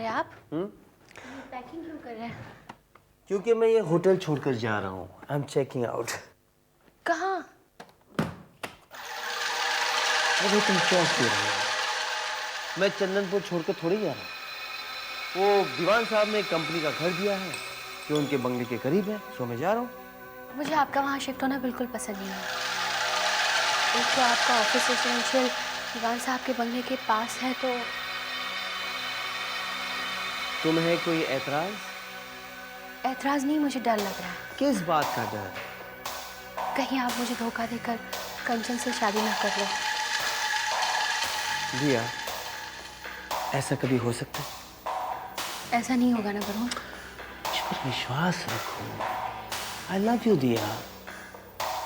हैं आप? पैकिंग क्यों कर रहे हैं? क्योंकि मैं ये होटल छोड़कर जा रहा हूँ। I am checking out. कहाँ? अरे तुम क्या कह रहे हो? मैं चंदनपुर छोड़कर थोड़ी जा रहा हूँ। वो दीवान साहब ने एक कंपनी का घर दिया है जो उनके बंगले के करीब है, सो मैं जा रहा हूँ। मुझे आपका वहाँ शिफ्ट होना बिल्कुल पसंद नहीं है। एक तो आपका ऑफिस रेजिडेंशियल दीवान साहब के बंगले के पास है, तो तुम्हें कोई एतराज? एतराज नहीं, मुझे डर लग रहा है। किस बात का डर? कहीं आप मुझे धोखा देकर कंचन से शादी ना कर लो। दिया, ऐसा कभी हो सकता है? ऐसा नहीं होगा ना वरुण। मुझ पर विश्वास रखो। आई लव यू दिया।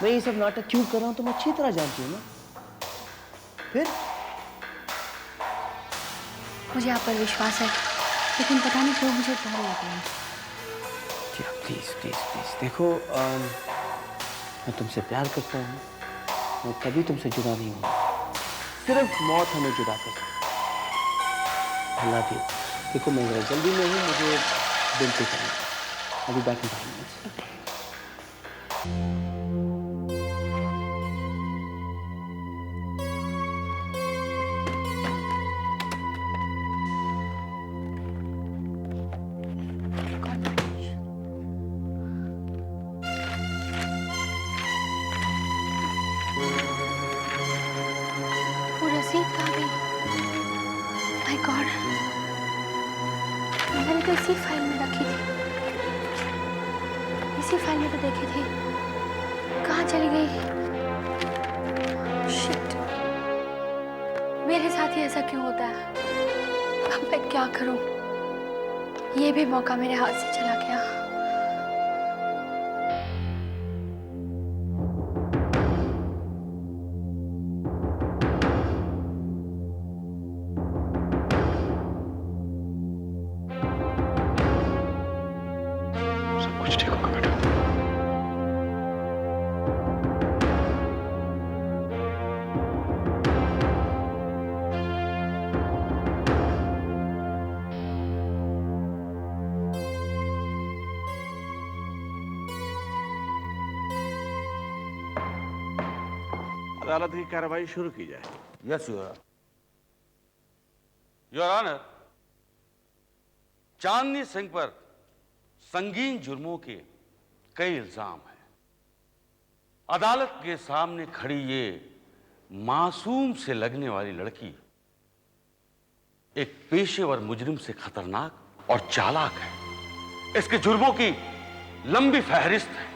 मैं ये सब नाटक क्यों कर रहा हूँ तुम अच्छी तरह जानती हो ना। फिर मुझे आप पर विश्वास है, लेकिन पता नहीं क्यों मुझे डर लग रहा है। प्लीज प्लीज प्लीज देखो, मैं तुमसे प्यार करता हूँ। मैं कभी तुमसे जुदा नहीं हूँ। सिर्फ मौत हमें जुदा कर सकती है। I love you। देखो मैं जरा जल्दी में हूँ, मुझे बिल्कुल करना है। अभी बैक इन 5 मिनट्स। रसीद कहाँ गई? माय गॉड, मैंने तो इसी फाइल में रखी थी। इसी फाइल में तो देखी थी। कहाँ चली गई? शिट, मेरे साथ ही ऐसा क्यों होता है? अब मैं क्या करूं? ये भी मौका मेरे हाथ से चला गया। अदालत की कार्रवाई शुरू की जाए। यस योर ऑनर, चांदनी सिंह पर संगीन जुर्मों के कई इल्जाम हैं। अदालत के सामने खड़ी ये मासूम से लगने वाली लड़की एक पेशेवर मुजरिम से खतरनाक और चालाक है। इसके जुर्मों की लंबी फहरिस्त है।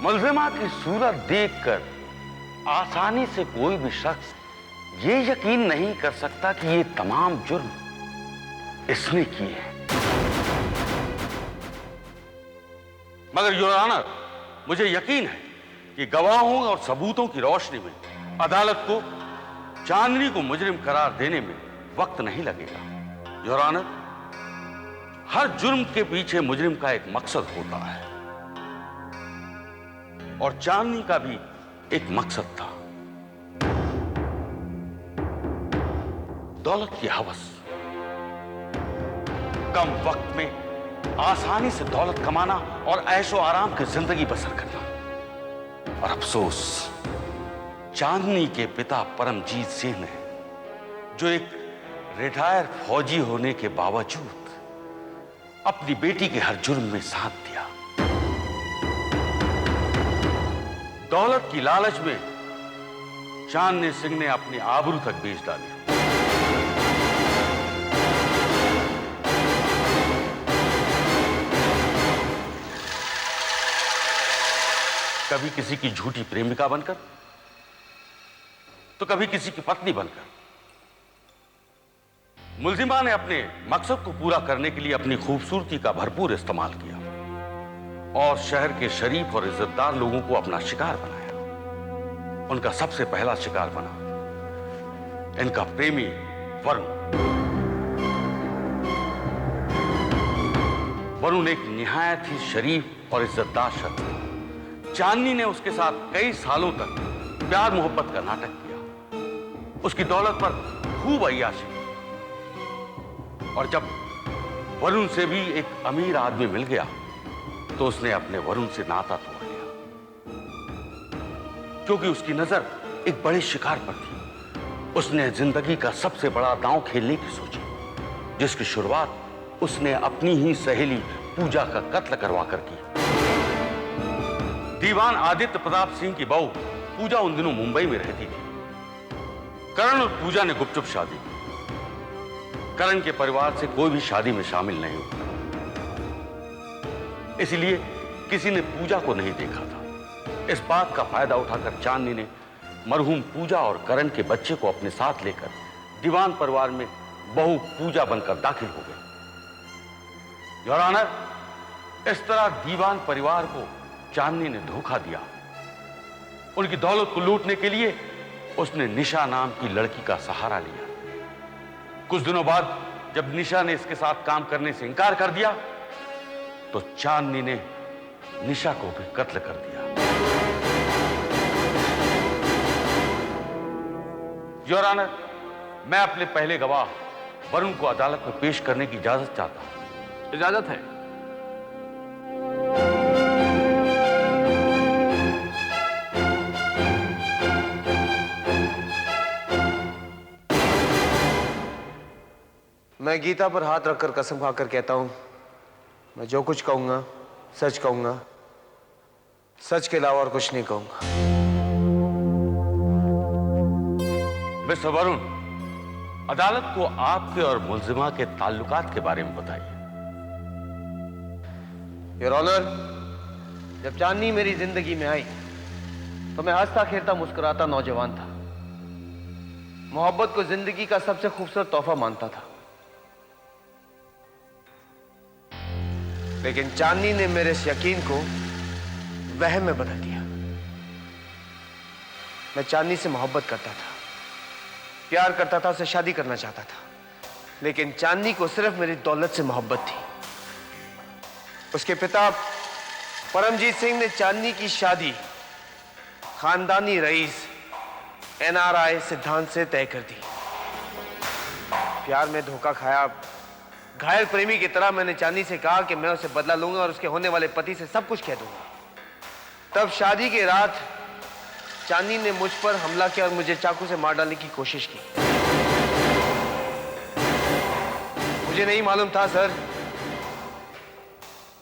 मुलजिमा की सूरत देखकर आसानी से कोई भी शख्स ये यकीन नहीं कर सकता कि ये तमाम जुर्म इसने किए हैं। मगर योर ऑनर, मुझे यकीन है कि गवाहों और सबूतों की रोशनी में अदालत को चांदनी को मुजरिम करार देने में वक्त नहीं लगेगा। योर ऑनर, हर जुर्म के पीछे मुजरिम का एक मकसद होता है और चांदनी का भी एक मकसद था, दौलत की हवस। कम वक्त में आसानी से दौलत कमाना और ऐशो आराम की जिंदगी बसर करना। और अफसोस, चांदनी के पिता परमजीत सिंह ने, जो एक रिटायर फौजी होने के बावजूद अपनी बेटी के हर जुर्म में साथ दिया। दौलत की लालच में चांदनी सिंह ने अपनी आबरू तक बेच डाली। कभी किसी की झूठी प्रेमिका बनकर, तो कभी किसी की पत्नी बनकर। मुलजिमा ने अपने मकसद को पूरा करने के लिए अपनी खूबसूरती का भरपूर इस्तेमाल किया और शहर के शरीफ और इज्जतदार लोगों को अपना शिकार बनाया। उनका सबसे पहला शिकार बना इनका प्रेमी वरुण। वरुण एक निहायत ही शरीफ और इज्जतदार शख्स था। चांदनी ने उसके साथ कई सालों तक प्यार मोहब्बत का नाटक किया। उसकी दौलत पर खूब अय्याशी, और जब वरुण से भी एक अमीर आदमी मिल गया तो उसने अपने वरुण से नाता तोड़ लिया, क्योंकि उसकी नजर एक बड़े शिकार पर थी। उसने जिंदगी का सबसे बड़ा दांव खेलने की सोची, जिसकी शुरुआत उसने अपनी ही सहेली पूजा का कत्ल करवा कर की। दीवान आदित्य प्रताप सिंह की बहू पूजा उन दिनों मुंबई में रहती थी। करण और पूजा ने गुपचुप शादी की। करण के परिवार से कोई भी शादी में शामिल नहीं हुआ, इसलिए किसी ने पूजा को नहीं देखा था। इस बात का फायदा उठाकर चांदनी ने मरहूम पूजा और करण के बच्चे को अपने साथ लेकर दीवान परिवार में बहू पूजा बनकर दाखिल हो गई। योर ऑनर, इस तरह दीवान परिवार को चांदनी ने धोखा दिया। उनकी दौलत को लूटने के लिए उसने निशा नाम की लड़की का सहारा लिया। कुछ दिनों बाद जब निशा ने इसके साथ काम करने से इनकार कर दिया तो चांदनी ने निशा को भी कत्ल कर दिया। योर ऑनर, मैं अपने पहले गवाह वरुण को अदालत में पेश करने की इजाजत चाहता हूं। इजाजत है। मैं गीता पर हाथ रखकर कसम खाकर कहता हूं, मैं जो कुछ कहूंगा सच कहूंगा, सच के अलावा और कुछ नहीं कहूंगा। मिस्टर वरुण, अदालत को आपके और मुलजिमा के ताल्लुकात के बारे में बताइए। योर ऑनर, जब चांदनी मेरी जिंदगी में आई तो मैं हंसता खेलता मुस्कुराता नौजवान था। मोहब्बत को जिंदगी का सबसे खूबसूरत तोहफा मानता था, लेकिन चांदनी ने मेरे इस यकीन को वहम में बदल दिया। मैं चांदनी से मोहब्बत करता था, प्यार करता था, उसे शादी करना चाहता था, लेकिन चांदनी को सिर्फ मेरी दौलत से मोहब्बत थी। उसके पिता परमजीत सिंह ने चांदनी की शादी खानदानी रईस NRI सिद्धांत से तय कर दी। प्यार में धोखा खाया, घायल प्रेमी की तरह मैंने चांदनी से कहा कि मैं उसे बदला लूंगा और उसके होने वाले पति से सब कुछ कह दूंगा। तब शादी की रात चांदनी ने मुझ पर हमला किया और मुझे चाकू से मार डालने की कोशिश की। मुझे नहीं मालूम था सर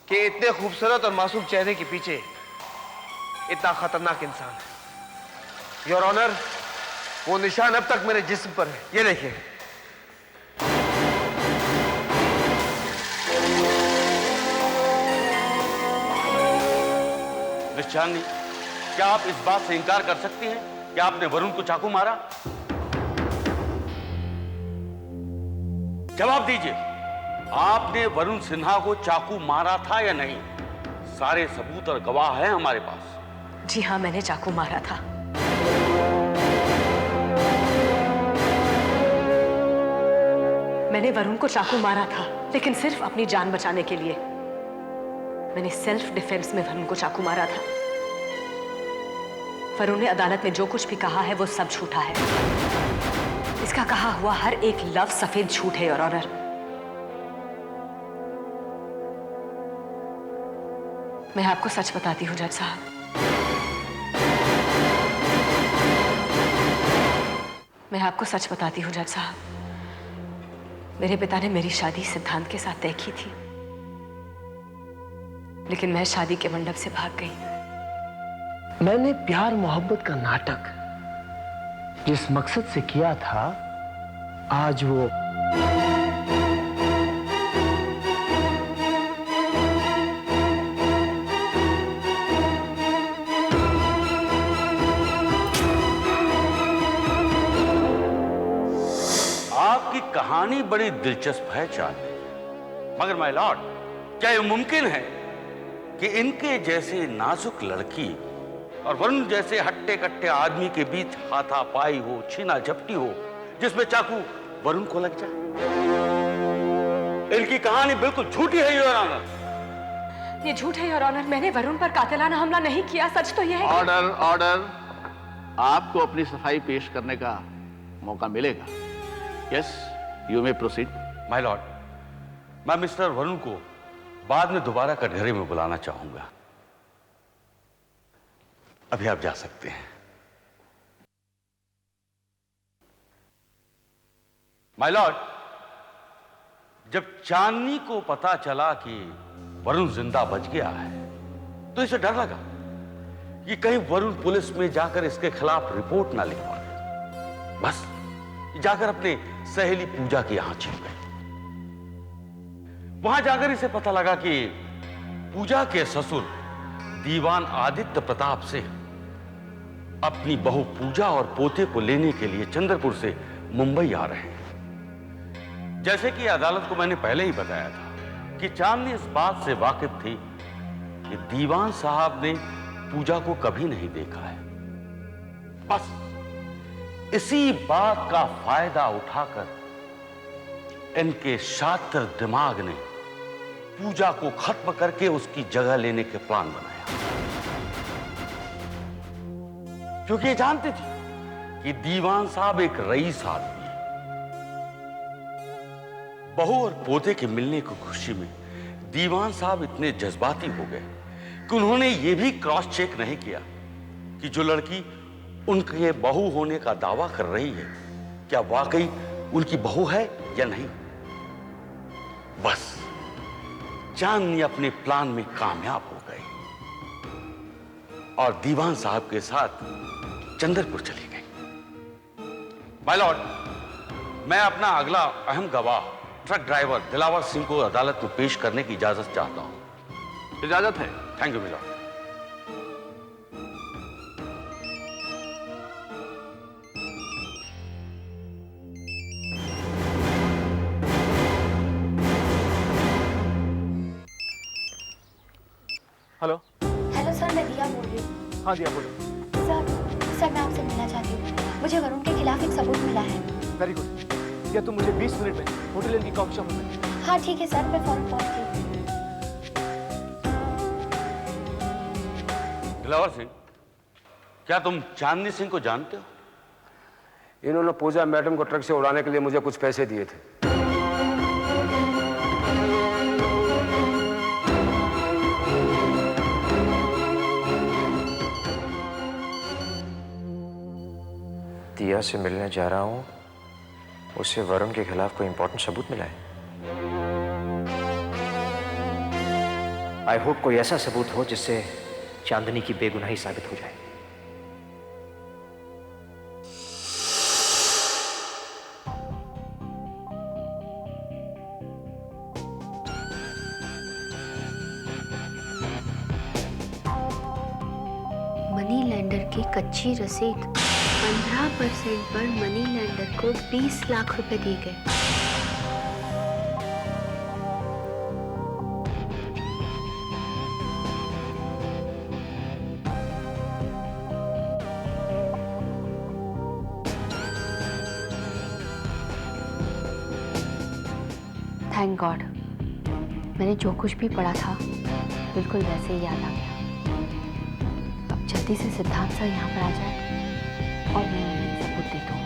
कि इतने खूबसूरत और मासूम चेहरे के पीछे इतना खतरनाक इंसान है। योर ऑनर, वो निशान अब तक मेरे जिस्म पर है, ये देखिए। मिस चांदनी, क्या आप इस बात से इनकार कर सकती हैं कि आपने वरुण को चाकू मारा? जवाब दीजिए, आपने वरुण सिन्हा को चाकू मारा था या नहीं? सारे सबूत और गवाह हैं हमारे पास। जी हाँ, मैंने चाकू मारा था। मैंने वरुण को चाकू मारा था, लेकिन सिर्फ अपनी जान बचाने के लिए। मैंने सेल्फ डिफेंस में वरुण को चाकू मारा था। वरुण ने अदालत में जो कुछ भी कहा है वो सब झूठा है। इसका कहा हुआ हर एक लफ्ज सफेद झूठ है, योर ऑनर। मैं आपको सच बताती हूँ जज साहब। मैं आपको सच बताती हूँ जज साहब। मेरे पिता ने मेरी शादी सिद्धांत के साथ तय की थी, लेकिन मैं शादी के मंडप से भाग गई। मैंने प्यार मोहब्बत का नाटक जिस मकसद से किया था, आज वो आपकी कहानी बड़ी दिलचस्प है चांदनी, मगर माय लॉर्ड, क्या यह मुमकिन है कि इनके जैसे नाजुक लड़की और वरुण जैसे हट्टे कट्टे आदमी के बीच हाथापाई हो, छीना झपटी हो, जिसमें चाकू वरुण को लग जाए? इनकी कहानी बिल्कुल झूठी है योर ऑनर। ये झूठ है योर ऑनर। मैंने वरुण पर कातिलाना हमला नहीं किया। सच तो यह है। Order, order. आपको अपनी सफाई पेश करने का मौका मिलेगा। Yes, you may proceed. My Lord, मैं मिस्टर वरुण को बाद में दोबारा कटघरे में बुलाना चाहूंगा। अभी आप जा सकते हैं। माय लॉर्ड, जब चांदनी को पता चला कि वरुण जिंदा बच गया है तो इसे डर लगा कि कहीं वरुण पुलिस में जाकर इसके खिलाफ रिपोर्ट ना लिखवा दे। बस जाकर अपने सहेली पूजा के यहां छिप गए। वहां जाकर इसे पता लगा कि पूजा के ससुर दीवान आदित्य प्रताप से अपनी बहू पूजा और पोते को लेने के लिए चंद्रपुर से मुंबई आ रहे हैं। जैसे कि अदालत को मैंने पहले ही बताया था कि चांदनी इस बात से वाकिफ थी कि दीवान साहब ने पूजा को कभी नहीं देखा है। बस इसी बात का फायदा उठाकर इनके शातिर दिमाग ने पूजा को खत्म करके उसकी जगह लेने के प्लान बनाया, क्योंकि ये जानते थे कि दीवान साहब एक रईस आदमी है। बहू और पोते के मिलने की खुशी में दीवान साहब इतने जज्बाती हो गए कि उन्होंने ये भी क्रॉस चेक नहीं किया कि जो लड़की उनके बहू होने का दावा कर रही है क्या वाकई उनकी बहू है या नहीं। बस चांदनी अपने प्लान में कामयाब हो गई और दीवान साहब के साथ चंद्रपुर चली गई। माय लॉर्ड, मैं अपना अगला अहम गवाह ट्रक ड्राइवर दिलावर सिंह को अदालत में पेश करने की इजाजत चाहता हूं। इजाजत है। Thank you milord. Hello. Hello sir, मैं दिया बोल रही हूँ। हाँ दिया, बोलो। सर मैं आपसे मिलना चाहती हूँ। मुझे वरुण के खिलाफ एक सबूत मिला है। Very good. या तुम मुझे 20 मिनट में होटल इन की कॉफी शॉप में। हाँ ठीक है सर, मैं फौरन पहुँचती हूँ। दिलावर सिंह, क्या तुम चांदनी सिंह को जानते हो? इन्होंने पूजा मैडम को ट्रक से उड़ाने के लिए मुझे कुछ पैसे दिए थे। दिया से मिलने जा रहा हूं, उसे वरुण के खिलाफ कोई इंपॉर्टेंट सबूत मिला है। आई होप कोई ऐसा सबूत हो जिससे चांदनी की बेगुनाही साबित हो जाए। मनी लैंडर की कच्ची रसीद 15% पर मनी लैंडर को 20 लाख रुपए दिए गए। थैंक गॉड, मैंने जो कुछ भी पढ़ा था बिल्कुल वैसे ही याद आ गया। अब जल्दी से सिद्धांत सर यहाँ पर आ जाए और मैं उन्हें सबूत दे दूँ।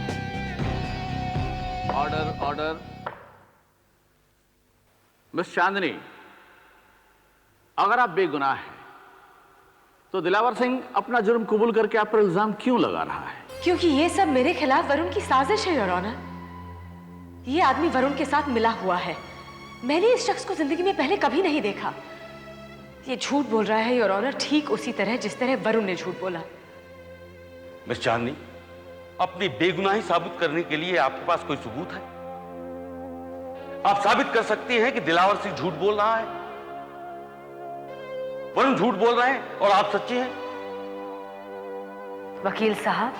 Order order. मिस चांदनी, अगर आप बेगुनाह हैं तो दिलावर सिंह अपना जुर्म कबूल करके आप पर इल्जाम क्यों लगा रहा है? क्योंकि ये सब मेरे खिलाफ वरुण की साजिश है योर ऑनर। ये आदमी वरुण के साथ मिला हुआ है। मैंने इस शख्स को जिंदगी में पहले कभी नहीं देखा। ये झूठ बोल रहा है योर ऑनर, ठीक उसी तरह जिस तरह वरुण ने झूठ बोला। मिस चांदनी, अपनी बेगुनाही साबित करने के लिए आपके पास कोई सबूत है? आप साबित कर सकती हैं कि दिलावर सिंह झूठ बोल रहा है, वरुण झूठ बोल रहे हैं और आप सच्चे हैं। वकील साहब,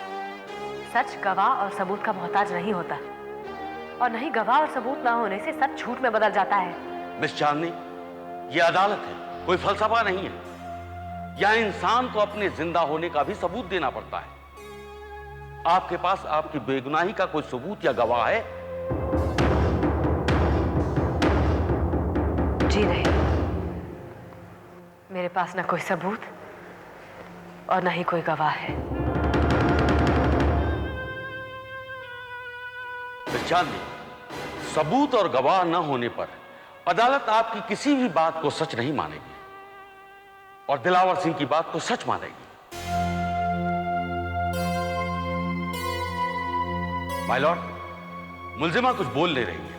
सच गवाह और सबूत का मोहताज नहीं होता, और नहीं गवाह और सबूत ना होने से सच झूठ में बदल जाता है। मिस चांदनी, ये अदालत है, कोई फलसफा नहीं है। यहां इंसान को अपने जिंदा होने का भी सबूत देना पड़ता है। आपके पास आपकी बेगुनाही का कोई सबूत या गवाह है? जी नहीं, मेरे पास ना कोई सबूत और ना ही कोई गवाह है। मिस चांदनी, सबूत और गवाह न होने पर अदालत आपकी किसी भी बात को सच नहीं मानेगी और दिलावर सिंह की बात को सच मानेगी। माय लॉर्ड, मुलजिमा कुछ बोल ले रही है,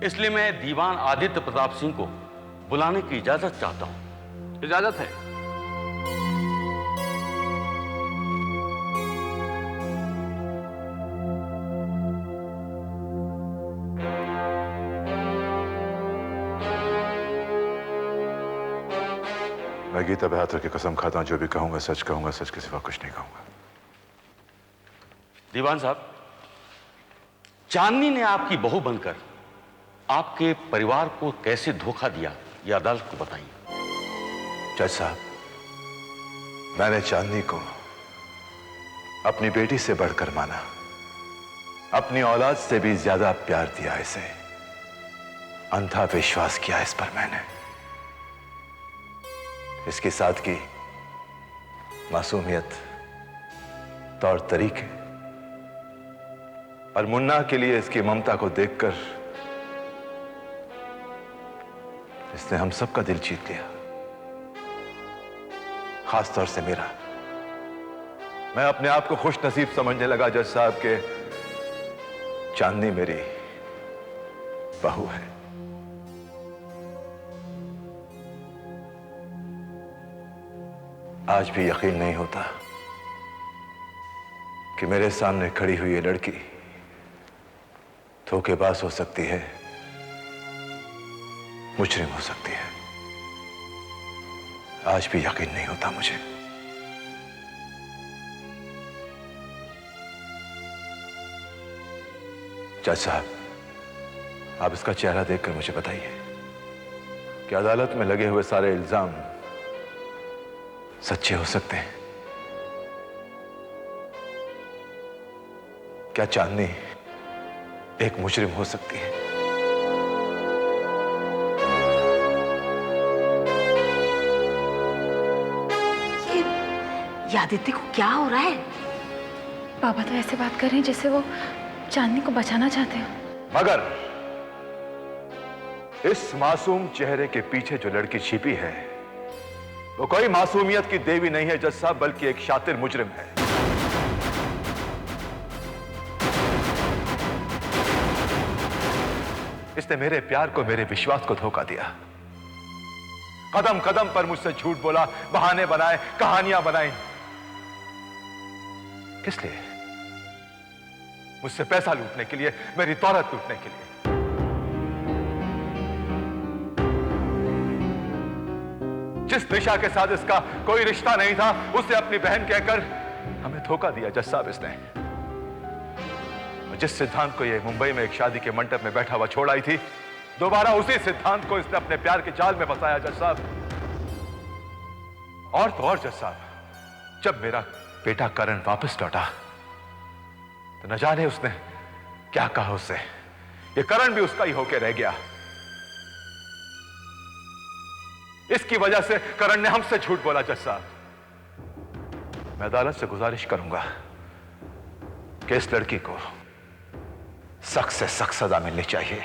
इसलिए मैं दीवान आदित्य प्रताप सिंह को बुलाने की इजाजत चाहता हूं। इजाजत है। मैं गीता बहादुर की कसम खाता हूं, जो भी कहूंगा सच कहूंगा, सच के सिवा कुछ नहीं कहूंगा। दीवान साहब, चांदनी ने आपकी बहू बनकर आपके परिवार को कैसे धोखा दिया, यह अदालत को बताइए। जज साहब, मैंने चांदनी को अपनी बेटी से बढ़कर माना, अपनी औलाद से भी ज्यादा प्यार दिया, इसे अंधा विश्वास किया इस पर मैंने। इसके सादगी, मासूमियत, तौर तरीके और मुन्ना के लिए इसकी ममता को देखकर इसने हम सबका दिल जीत लिया, खासतौर से मेरा। मैं अपने आप को खुश नसीब समझने लगा जज साहब के चांदनी मेरी बहू है। आज भी यकीन नहीं होता कि मेरे सामने खड़ी हुई ये लड़की धोखेबाज हो सकती है, मुजरिम हो सकती है। आज भी यकीन नहीं होता मुझे। जज साहब, आप इसका चेहरा देखकर मुझे बताइए कि अदालत में लगे हुए सारे इल्जाम सच्चे हो सकते हैं? क्या चांदनी एक मुजरिम हो सकती है? ये आदित्य को क्या हो रहा है? पापा तो ऐसे बात कर रहे हैं जैसे वो चांदनी को बचाना चाहते हैं। मगर इस मासूम चेहरे के पीछे जो लड़की छिपी है वो कोई मासूमियत की देवी नहीं है जज साहब, बल्कि एक शातिर मुजरिम है। इसने मेरे प्यार को, मेरे विश्वास को धोखा दिया। कदम कदम पर मुझसे झूठ बोला, बहाने बनाए, कहानियां बनाई। किस लिए? मुझसे पैसा लूटने के लिए, मेरी दौलत लूटने के लिए। जिस निशा के साथ इसका कोई रिश्ता नहीं था, उसे अपनी बहन कहकर हमें धोखा दिया जज साहब इसने। जिस सिद्धांत को ये मुंबई में एक शादी के मंडप में बैठा हुआ छोड़ आई थी, दोबारा उसी सिद्धांत को इसने अपने प्यार के जाल में फंसाया जज साहब। और तो और जज साहब, जब मेरा बेटा करण वापस लौटा तो न जाने उसने क्या कहा उससे। ये करण भी उसका ही होके रह गया। इसकी वजह से करण ने हमसे झूठ बोला जज साहब। मैं अदालत से गुजारिश करूंगा कि इस लड़की को सख्त से सख्त सजा मिलनी चाहिए।